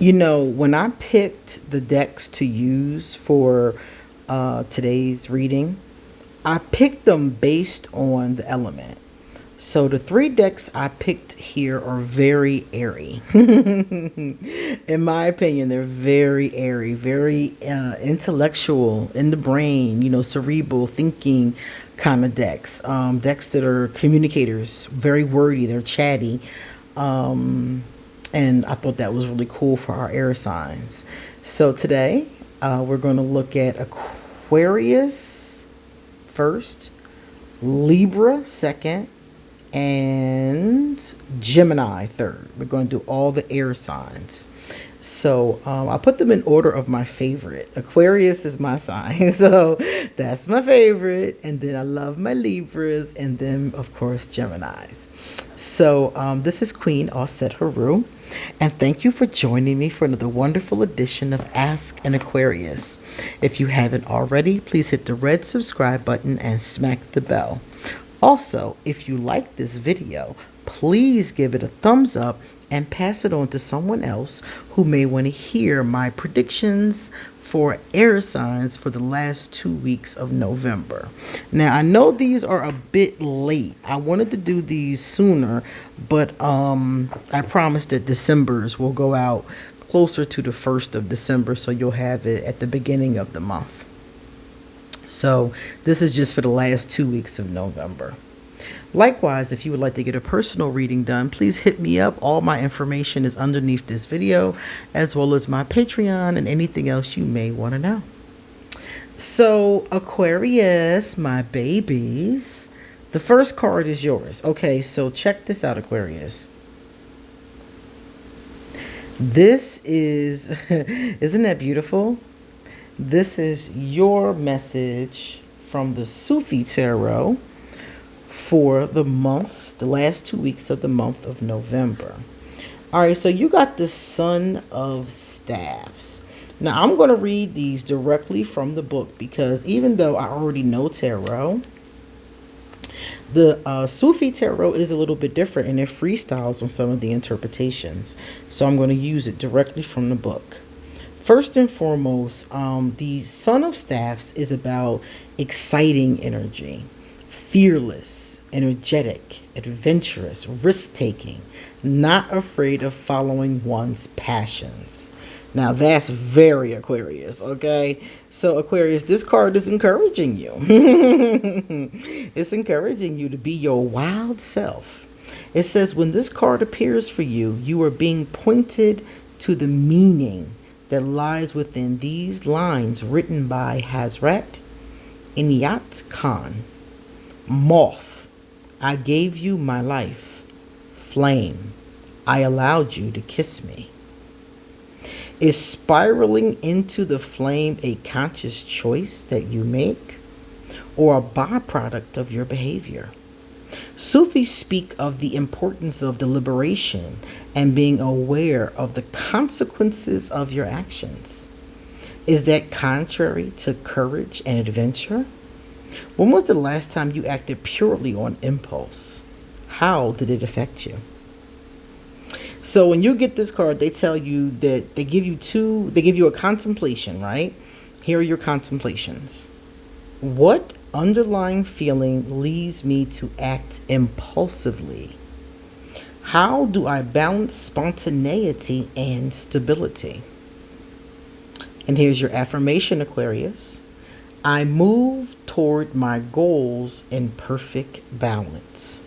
You know, when I picked the decks to use for today's reading, I picked them based on the element. So the three decks I picked here are very airy. In my opinion, they're very airy, very intellectual in the brain, cerebral thinking kind of decks. Decks that are communicators, very wordy, they're chatty. And I thought that was really cool for our air signs. So today, we're going to look at Aquarius first, Libra second, and Gemini third. We're going to do all the air signs. So I put them in order of my favorite. Aquarius is my sign, so that's my favorite. And then I love my Libras, and then of course Geminis. So this is QueenAusetHeru, and thank you for joining me for another wonderful edition of Ask an Aquarius. If you haven't already, please hit the red subscribe button and smack the bell. Also, if you like this video, please give it a thumbs up and pass it on to someone else who may want to hear my predictions for air signs for the last 2 weeks of November. Now, I know these are a bit late. I wanted to do these sooner, but I promised that December's will go out closer to the 1st of December, so you'll have it at the beginning of the month. So this is just for the last 2 weeks of November. Likewise, if you would like to get a personal reading done, please hit me up. All my information is underneath this video, as well as my Patreon and anything else you may want to know. So Aquarius, my babies, the first card is yours. Okay, so check this out, Aquarius. This is, isn't that beautiful? This is your message from the Sufi Tarot for the month, the last 2 weeks of the month of November. All right, so you got the Son of Staffs. Now, I'm going to read these directly from the book because even though I already know tarot, the Sufi Tarot is a little bit different and it freestyles on some of the interpretations. So I'm going to use it directly from the book. First and foremost, the Son of Staffs is about exciting energy, fearless, energetic, adventurous, risk-taking, not afraid of following one's passions. Now that's very Aquarius, okay? So Aquarius, this card is encouraging you. It's encouraging you to be your wild self. It says when this card appears for you, you are being pointed to the meaning that lies within these lines written by Hazrat Inayat Khan. Moth, I gave you my life. Flame, I allowed you to kiss me. Is spiraling into the flame a conscious choice that you make, or a byproduct of your behavior? Sufis speak of the importance of deliberation and being aware of the consequences of your actions. Is that contrary to courage and adventure? When was the last time you acted purely on impulse? How did it affect you? So when you get this card, they tell you that they give you a contemplation, right? Here are your contemplations. What underlying feeling leads me to act impulsively? How do I balance spontaneity and stability? And here's your affirmation, Aquarius. I move toward my goals in perfect balance.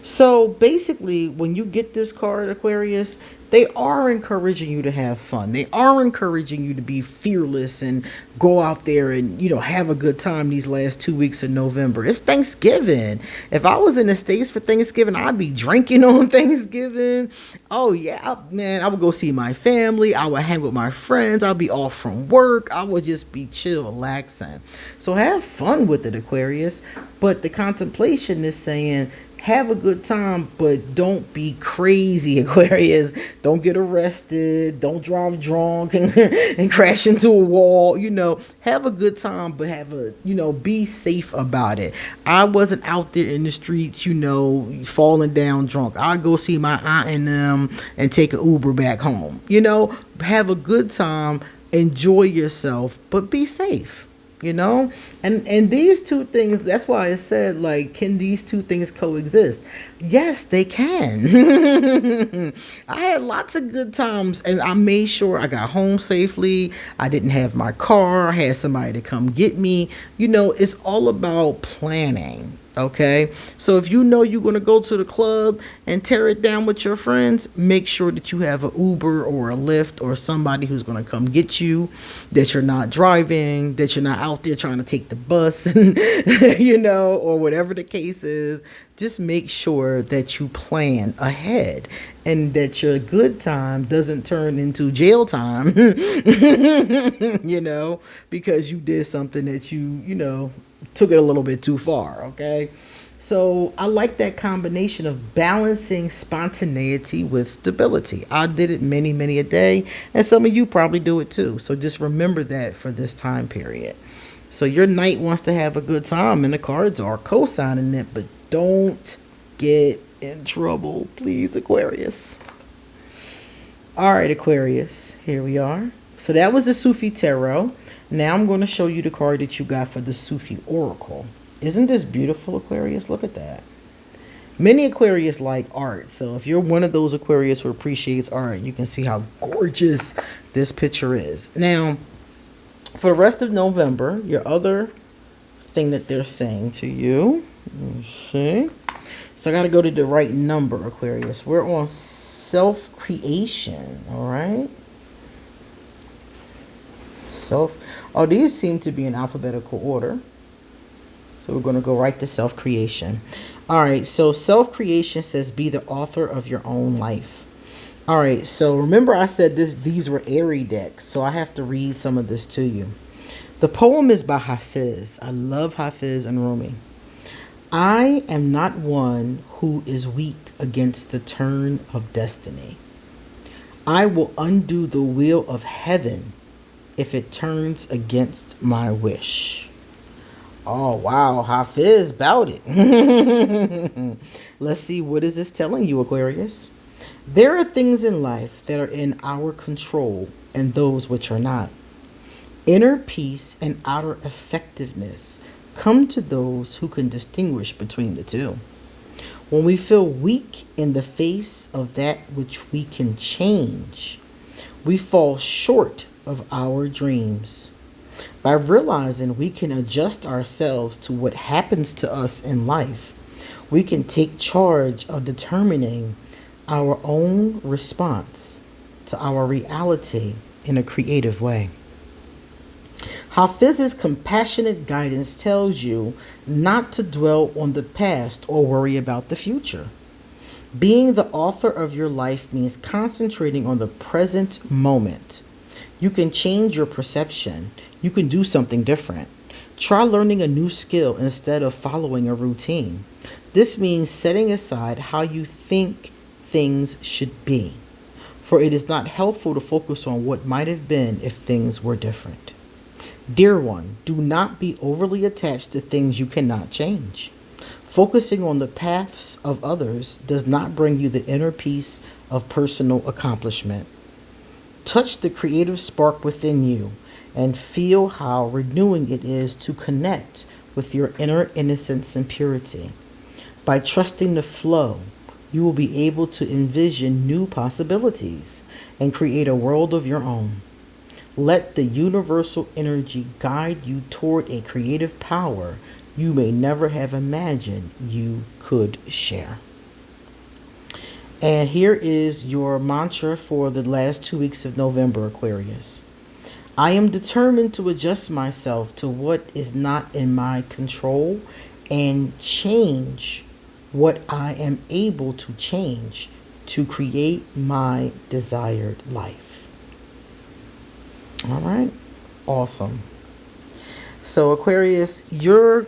So basically, when you get this card, Aquarius, they are encouraging you to have fun. They are encouraging you to be fearless and go out there and, have a good time these last 2 weeks of November. It's Thanksgiving. If I was in the States for Thanksgiving, I'd be drinking on Thanksgiving. Oh, yeah, man, I would go see my family. I would hang with my friends. I'll be off from work. I would just be chill, relaxing. So have fun with it, Aquarius. But the contemplation is saying Have a good time, but don't be crazy, Aquarius. Don't get arrested. Don't drive drunk and crash into a wall. Have a good time, but be safe about it. I wasn't out there in the streets, falling down drunk. I'll go see my aunt and them and take an Uber back home. Have a good time, enjoy yourself, but be safe. And these two things, that's why I said, like, can these two things coexist? Yes, they can. I had lots of good times, and I made sure I got home safely. I didn't have my car. I had somebody to come get me. It's all about planning. Okay, so if you're going to go to the club and tear it down with your friends, make sure that you have an Uber or a Lyft or somebody who's going to come get you, that you're not driving, that you're not out there trying to take the bus, or whatever the case is. Just make sure that you plan ahead and that your good time doesn't turn into jail time, because you did something that you took it a little bit too far. Okay, so I like that combination of balancing spontaneity with stability. I did it many a day, and some of you probably do it too. So just remember that for this time period. So your knight wants to have a good time, and the cards are co-signing it, but don't get in trouble, please, Aquarius. All right, Aquarius, here we are. So that was the Sufi Tarot. Now I'm going to show you the card that you got for the Sufi Oracle. Isn't this beautiful, Aquarius? Look at that. Many Aquarius like art. So if you're one of those Aquarius who appreciates art, you can see how gorgeous this picture is. Now, for the rest of November, your other thing that they're saying to you. Let's see. So I got to go to the right number, Aquarius. We're on self-creation, all right? Oh, these seem to be in alphabetical order. So we're going to go right to self-creation. All right, so self-creation says be the author of your own life. All right, so remember I said these were airy decks, so I have to read some of this to you. The poem is by Hafiz. I love Hafiz and Rumi. I am not one who is weak against the turn of destiny. I will undo the wheel of heaven if it turns against my wish. Oh, wow. Hafiz about it. Let's see, what is this telling you, Aquarius? There are things in life that are in our control and those which are not. Inner peace and outer effectiveness come to those who can distinguish between the two. When we feel weak in the face of that which we can change, we fall short of our dreams. By realizing we can adjust ourselves to what happens to us in life, we can take charge of determining our own response to our reality in a creative way. Hafiz's compassionate guidance tells you not to dwell on the past or worry about the future. Being the author of your life means concentrating on the present moment. You can change your perception. You can do something different. Try learning a new skill instead of following a routine. This means setting aside how you think things should be, for it is not helpful to focus on what might have been if things were different. Dear one, do not be overly attached to things you cannot change. Focusing on the paths of others does not bring you the inner peace of personal accomplishment. Touch the creative spark within you and feel how renewing it is to connect with your inner innocence and purity. By trusting the flow, you will be able to envision new possibilities and create a world of your own. Let the universal energy guide you toward a creative power you may never have imagined you could share. And here is your mantra for the last 2 weeks of November, Aquarius. I am determined to adjust myself to what is not in my control and change what I am able to change to create my desired life. All right. Awesome. So Aquarius, your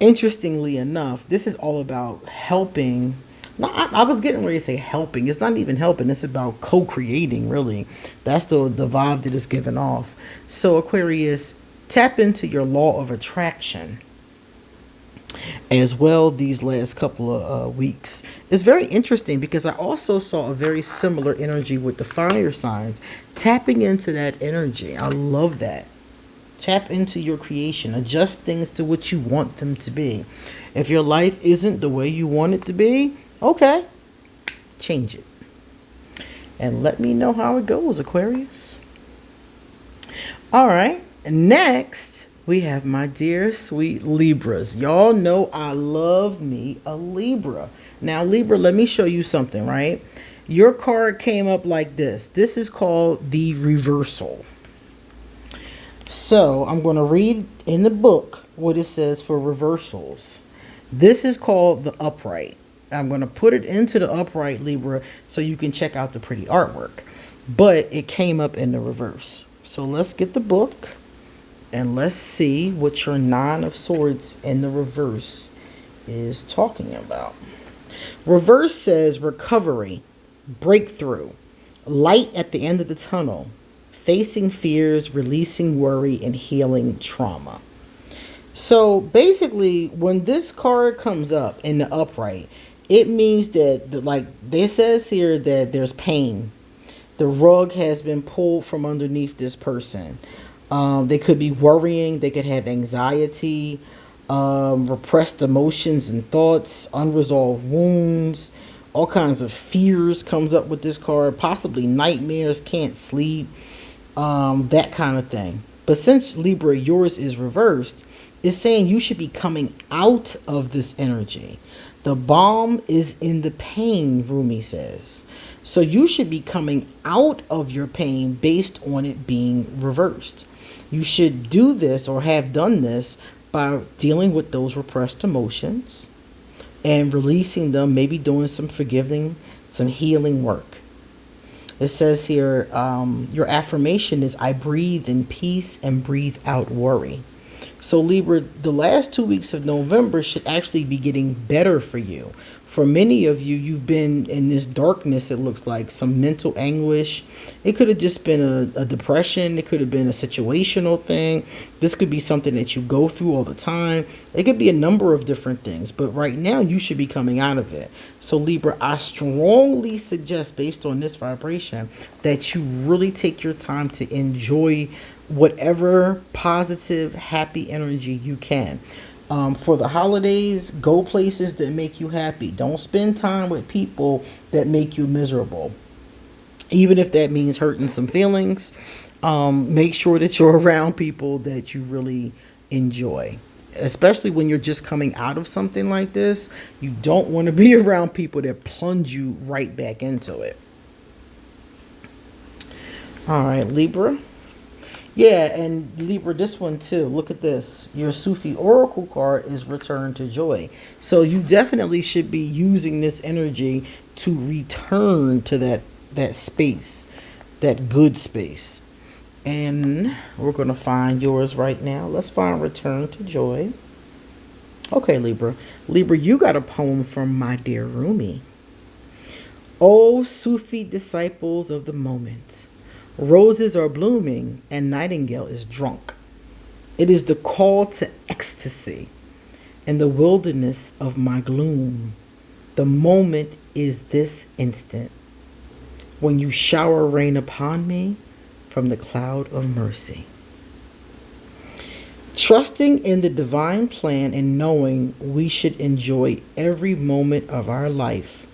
Interestingly enough, this is all about helping. No, I was getting ready to say helping. It's not even helping. It's about co-creating, really. That's the vibe that is given off. So Aquarius, tap into your law of attraction as well these last couple of weeks. It's very interesting because I also saw a very similar energy with the fire signs. Tapping into that energy. I love that. Tap into your creation. Adjust things to what you want them to be. If your life isn't the way you want it to be, okay, change it. And let me know how it goes, Aquarius. All right. Next, we have my dear sweet Libras. Y'all know I love me a Libra. Now, Libra, let me show you something, right? Your card came up like this. This is called the reversal. So I'm going to read in the book what it says for reversals. This is called the upright. I'm going to put it into the upright, Libra, so you can check out the pretty artwork. But it came up in the reverse. So let's get the book and let's see what your Nine of Swords in the reverse is talking about. Reverse says recovery, breakthrough, light at the end of the tunnel, facing fears, releasing worry, and healing trauma. So basically, when this card comes up in the upright, it means that, like this says here, that there's pain. The rug has been pulled from underneath this person. They could be worrying. They could have anxiety, repressed emotions and thoughts, unresolved wounds. All kinds of fears comes up with this card. Possibly nightmares, can't sleep, that kind of thing. But since Libra, yours is reversed, it's saying you should be coming out of this energy. The balm is in the pain, Rumi says. So you should be coming out of your pain based on it being reversed. You should do this or have done this by dealing with those repressed emotions and releasing them, maybe doing some forgiving, some healing work. It says here, your affirmation is, I breathe in peace and breathe out worry. So Libra, the last 2 weeks of November should actually be getting better for you. For many of you, you've been in this darkness, it looks like, some mental anguish. It could have just been a depression. It could have been a situational thing. This could be something that you go through all the time. It could be a number of different things. But right now, you should be coming out of it. So Libra, I strongly suggest, based on this vibration, that you really take your time to enjoy whatever positive, happy energy you can. For the holidays, go places that make you happy. Don't spend time with people that make you miserable. Even if that means hurting some feelings, make sure that you're around people that you really enjoy. Especially when you're just coming out of something like this, you don't want to be around people that plunge you right back into it. All right, Libra. Yeah, and Libra, this one too. Look at this. Your Sufi Oracle card is Return to Joy. So you definitely should be using this energy to return to that space, that good space. And we're going to find yours right now. Let's find Return to Joy. Okay, Libra. Libra, you got a poem from my dear Rumi. Oh, Sufi disciples of the moment. Roses are blooming and nightingale is drunk. It is the call to ecstasy in the wilderness of my gloom. The moment is this instant when you shower rain upon me from the cloud of mercy. Trusting in the divine plan and knowing we should enjoy every moment of our life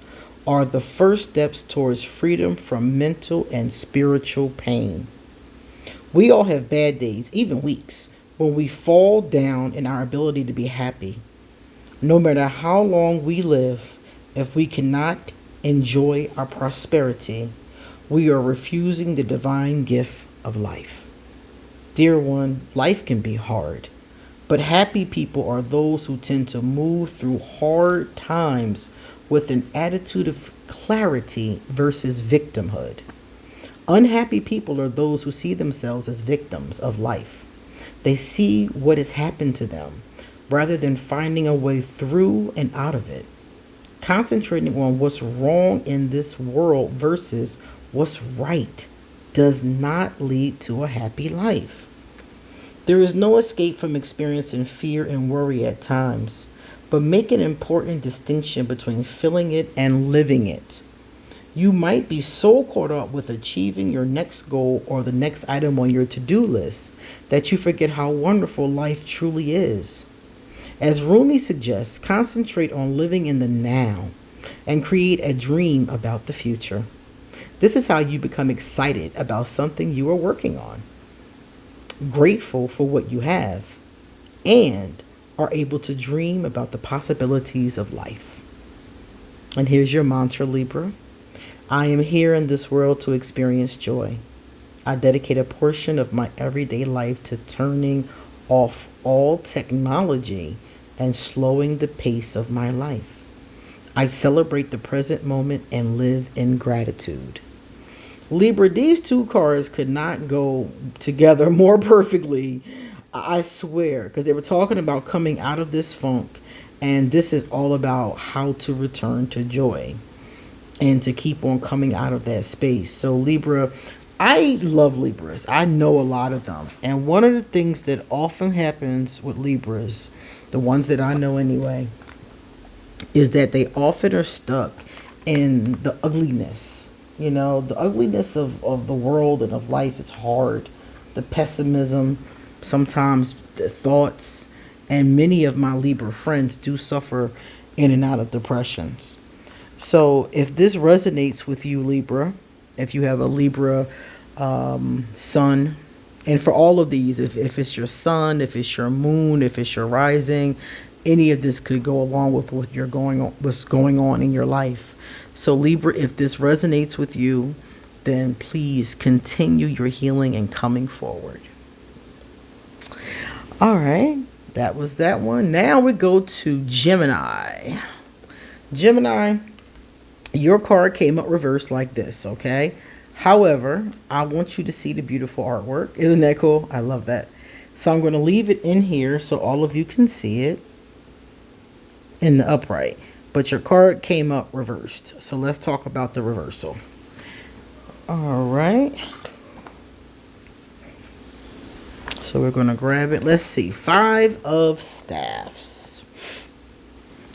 are the first steps towards freedom from mental and spiritual pain. We all have bad days, even weeks, when we fall down in our ability to be happy. No matter how long we live, if we cannot enjoy our prosperity, we are refusing the divine gift of life. Dear one, life can be hard, but happy people are those who tend to move through hard times with an attitude of clarity versus victimhood. Unhappy people are those who see themselves as victims of life. They see what has happened to them, rather than finding a way through and out of it. Concentrating on what's wrong in this world versus what's right does not lead to a happy life. There is no escape from experiencing fear and worry at times, but make an important distinction between feeling it and living it. You might be so caught up with achieving your next goal or the next item on your to-do list that you forget how wonderful life truly is. As Rumi suggests, concentrate on living in the now and create a dream about the future. This is how you become excited about something you are working on, grateful for what you have, and are able to dream about the possibilities of life. And here's your mantra, Libra. I am here in this world to experience joy. I dedicate a portion of my everyday life to turning off all technology and slowing the pace of my life. I celebrate the present moment and live in gratitude. Libra, these two cards could not go together more perfectly, I swear, because they were talking about coming out of this funk, and this is all about how to return to joy and to keep on coming out of that space. So Libra, I love Libras. I know a lot of them. And one of the things that often happens with Libras, the ones that I know anyway, is that they often are stuck in the ugliness. You know, the ugliness of the world and of life. It's hard. The pessimism, sometimes the thoughts. And many of my Libra friends do suffer in and out of depressions. So if this resonates with you, Libra, if you have a Libra sun, and for all of these, if it's your sun, if it's your moon, if it's your rising, any of this could go along with what's going on in your life. So Libra, if this resonates with you, then please continue your healing and coming forward. All right, that was that one. Now we go to Gemini. Gemini, your card came up reversed like this, okay? However, I want you to see the beautiful artwork. Isn't that cool? I love that. So I'm going to leave it in here so all of you can see it in the upright. But your card came up reversed. So let's talk about the reversal. All right. So we're going to grab it. Let's see. 5 of Staffs.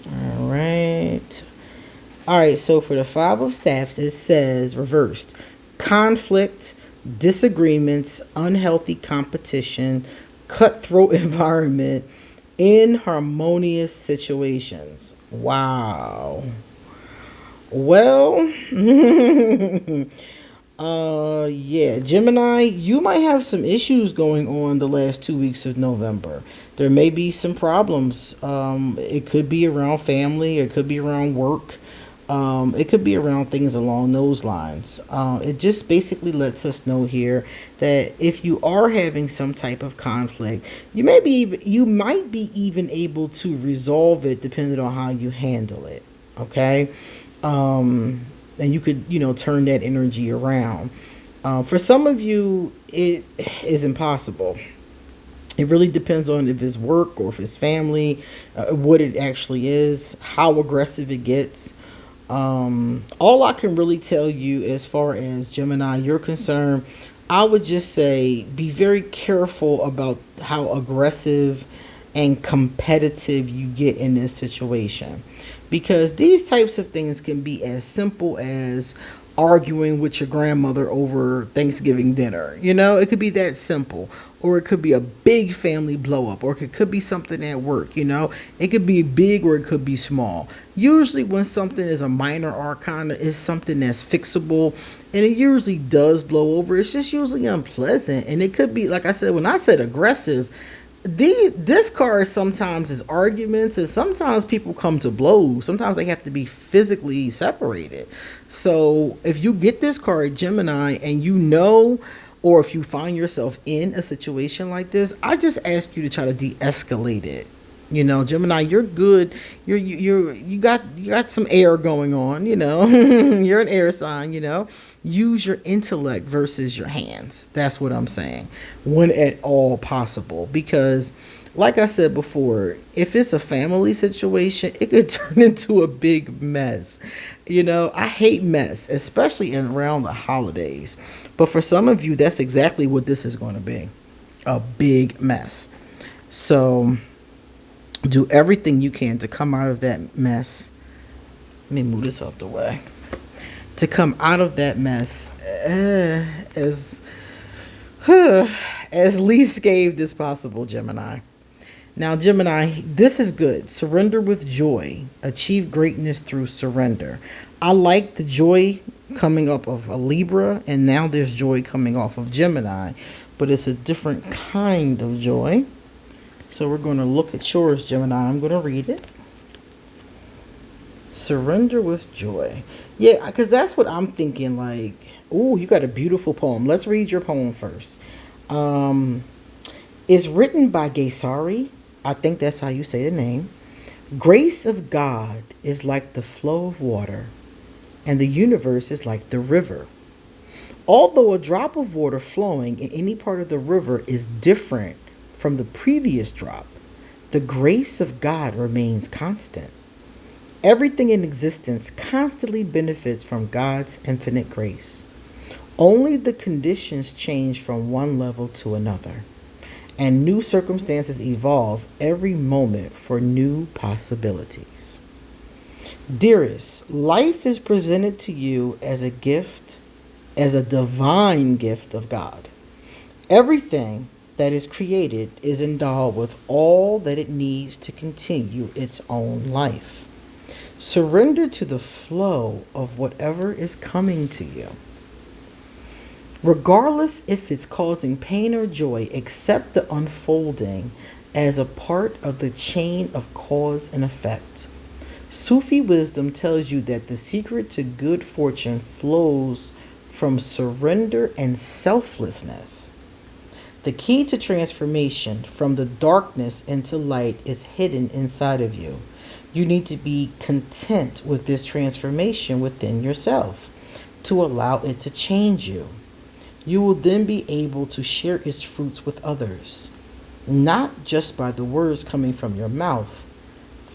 All right. All right. So for the 5 of Staffs, it says reversed. Conflict, disagreements, unhealthy competition, cutthroat environment, inharmonious situations. Wow. Well, yeah, Gemini, you might have some issues going on the last 2 weeks of November. There may be some problems. It could be around family, it could be around work. It could be around things along those lines. It just basically lets us know here that if you are having some type of conflict, you might be even able to resolve it depending on how you handle it. Okay, and you could turn that energy around. For some of you, it is impossible. It really depends on if it's work or if it's family, what it actually is, how aggressive it gets. All I can really tell you as far as Gemini you're concerned, I would just say be very careful about how aggressive and competitive you get in this situation, because these types of things can be as simple as arguing with your grandmother over Thanksgiving dinner. It could be that simple. Or it could be a big family blow up, or it could be something at work, It could be big or it could be small. Usually when something is a minor arcana, it's something that's fixable, and it usually does blow over. It's just usually unpleasant. And it could be, like I said, when I said aggressive, this card sometimes is arguments, and sometimes people come to blows. Sometimes they have to be physically separated. So if you get this card, Gemini, and or if you find yourself in a situation like this, I just ask you to try to de-escalate it. Gemini, you're good. You got some air going on. You're an air sign. Use your intellect versus your hands. That's what I'm saying. When at all possible, because Like I said before, if it's a family situation, it could turn into a big mess. I hate mess, especially around the holidays. But for some of you, that's exactly what this is going to be, a big mess. So do everything you can to come out of that mess. Let me move this out the way. To come out of that mess as as least scathed as possible, Gemini. Now, Gemini, this is good. Surrender with joy. Achieve greatness through surrender. I like the joy coming up of a Libra, and now there's joy coming off of Gemini, but it's a different kind of joy. So we're going to look at yours, Gemini. I'm going to read it. Surrender with joy. Yeah, because that's what I'm thinking. Like, oh, you got a beautiful poem. Let's read your poem first. It's written by Gesari. I think that's how you say the name. Grace of God is like the flow of water, and the universe is like the river. Although a drop of water flowing in any part of the river is different from the previous drop, the grace of God remains constant. Everything in existence constantly benefits from God's infinite grace. Only the conditions change from one level to another, and new circumstances evolve every moment for new possibilities. Dearest, life is presented to you as a gift, as a divine gift of God. Everything that is created is endowed with all that it needs to continue its own life. Surrender to the flow of whatever is coming to you. Regardless if it's causing pain or joy, accept the unfolding as a part of the chain of cause and effect. Sufi wisdom tells you that the secret to good fortune flows from surrender and selflessness. The key to transformation from the darkness into light is hidden inside of you. You need to be content with this transformation within yourself to allow it to change you. You will then be able to share its fruits with others, not just by the words coming from your mouth.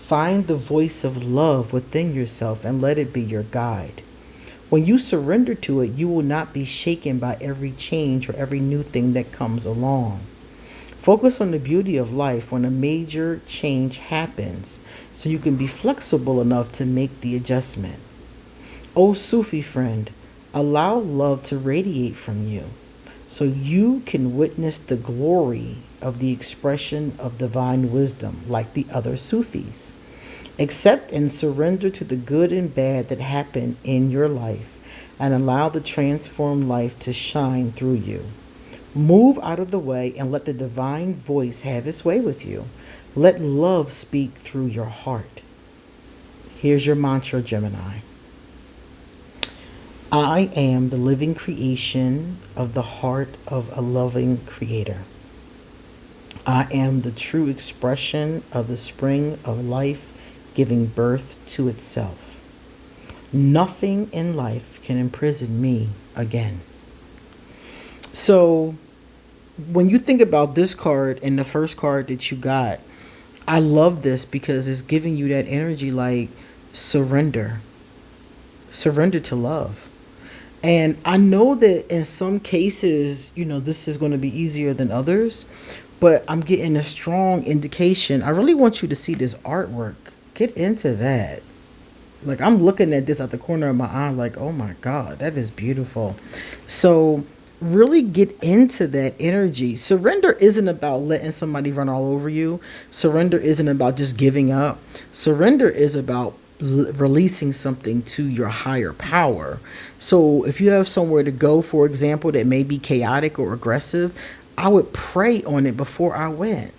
Find the voice of love within yourself and let it be your guide. When you surrender to it, you will not be shaken by every change or every new thing that comes along. Focus on the beauty of life when a major change happens, so you can be flexible enough to make the adjustment. Oh, Sufi friend, allow love to radiate from you so you can witness the glory of the expression of divine wisdom like the other Sufis. Accept and surrender to the good and bad that happen in your life and allow the transformed life to shine through you. Move out of the way and let the divine voice have its way with you. Let love speak through your heart. Here's your mantra, Gemini. I am the living creation of the heart of a loving creator. I am the true expression of the spring of life giving birth to itself. Nothing in life can imprison me again. So when you think about this card and the first card that you got, I love this because it's giving you that energy like surrender. Surrender to love. And I know that in some cases, this is going to be easier than others, but I'm getting a strong indication. I really want you to see this artwork. Get into that. Like, I'm looking at this at the corner of my eye like, oh my God, that is beautiful. So really get into that energy. Surrender isn't about letting somebody run all over you. Surrender isn't about just giving up. Surrender is about releasing something to your higher power. So if you have somewhere to go, for example, that may be chaotic or aggressive, I would pray on it before I went.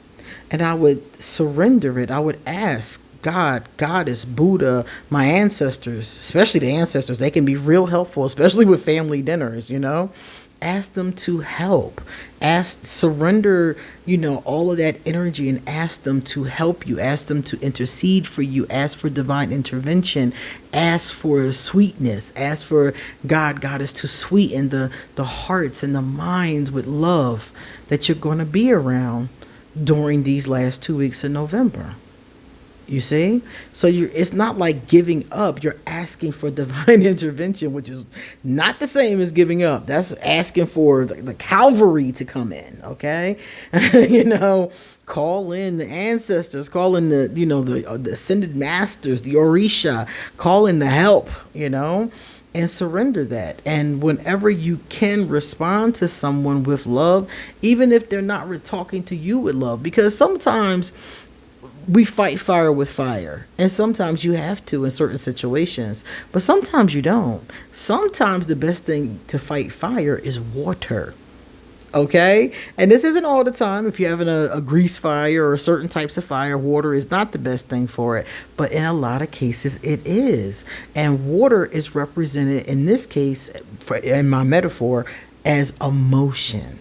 And I would surrender it. I would ask God, Goddess, Buddha, my ancestors, especially the ancestors. They can be real helpful, especially with family dinners, Ask them to help. Surrender, all of that energy and ask them to help you. Ask them to intercede for you. Ask for divine intervention. Ask for sweetness. Ask for Goddess to sweeten the hearts and the minds with love that you're going to be around during these last 2 weeks in November. You see? So it's not like giving up. You're asking for divine intervention, which is not the same as giving up. That's asking for the Calvary to come in, okay? You know, call in the ancestors, call in the ascended masters, the Orisha, call in the help, and surrender that. And whenever you can respond to someone with love, even if they're not talking to you with love, because sometimes we fight fire with fire, and sometimes you have to in certain situations, but sometimes you don't. Sometimes the best thing to fight fire is water. Okay, and this isn't all the time. If you're having a grease fire or certain types of fire, water is not the best thing for it, but in a lot of cases it is. And water is represented in this case, in my metaphor, as emotion.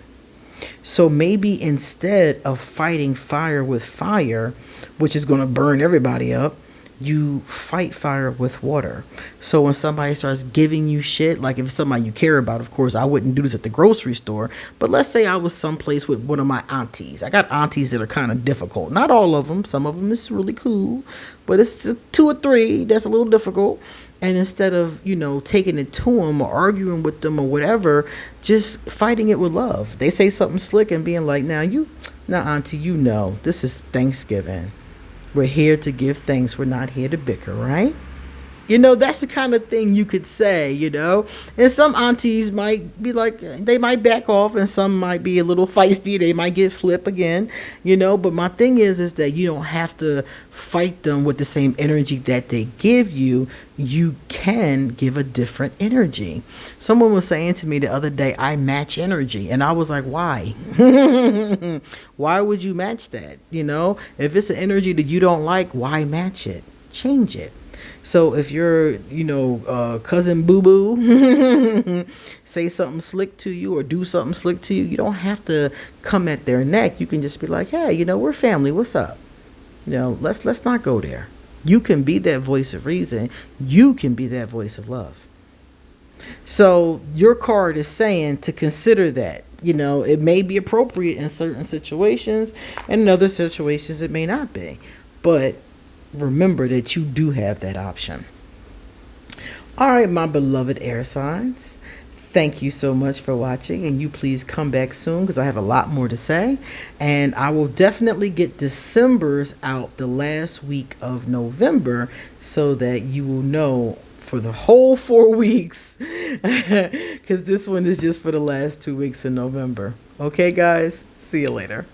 So maybe instead of fighting fire with fire, which is going to burn everybody up, you fight fire with water. So when somebody starts giving you shit, like if it's somebody you care about, of course, I wouldn't do this at the grocery store, but let's say I was someplace with one of my aunties. I got aunties that are kind of difficult. Not all of them. Some of them is really cool, but it's 2 or 3 that's a little difficult. And instead of, taking it to them or arguing with them or whatever, just fighting it with love. They say something slick and being like, now auntie, this is Thanksgiving. We're here to give thanks. We're not here to bicker, right? That's the kind of thing you could say, And some aunties might be like, they might back off, and some might be a little feisty. They might get flip again, But my thing is that you don't have to fight them with the same energy that they give you. You can give a different energy. Someone was saying to me the other day, I match energy. And I was like, why? Why would you match that? If it's an energy that you don't like, why match it? Change it. So if your, cousin boo-boo say something slick to you or do something slick to you, you don't have to come at their neck. You can just be like, hey, we're family. What's up? Let's not go there. You can be that voice of reason. You can be that voice of love. So your card is saying to consider that. It may be appropriate in certain situations, and in other situations it may not be. But remember that you do have that option. All right, my beloved air signs. Thank you so much for watching, and you please come back soon because I have a lot more to say. And I will definitely get December's out the last week of November so that you will know for the whole 4 weeks because this one is just for the last 2 weeks in November. Okay, guys? See you later.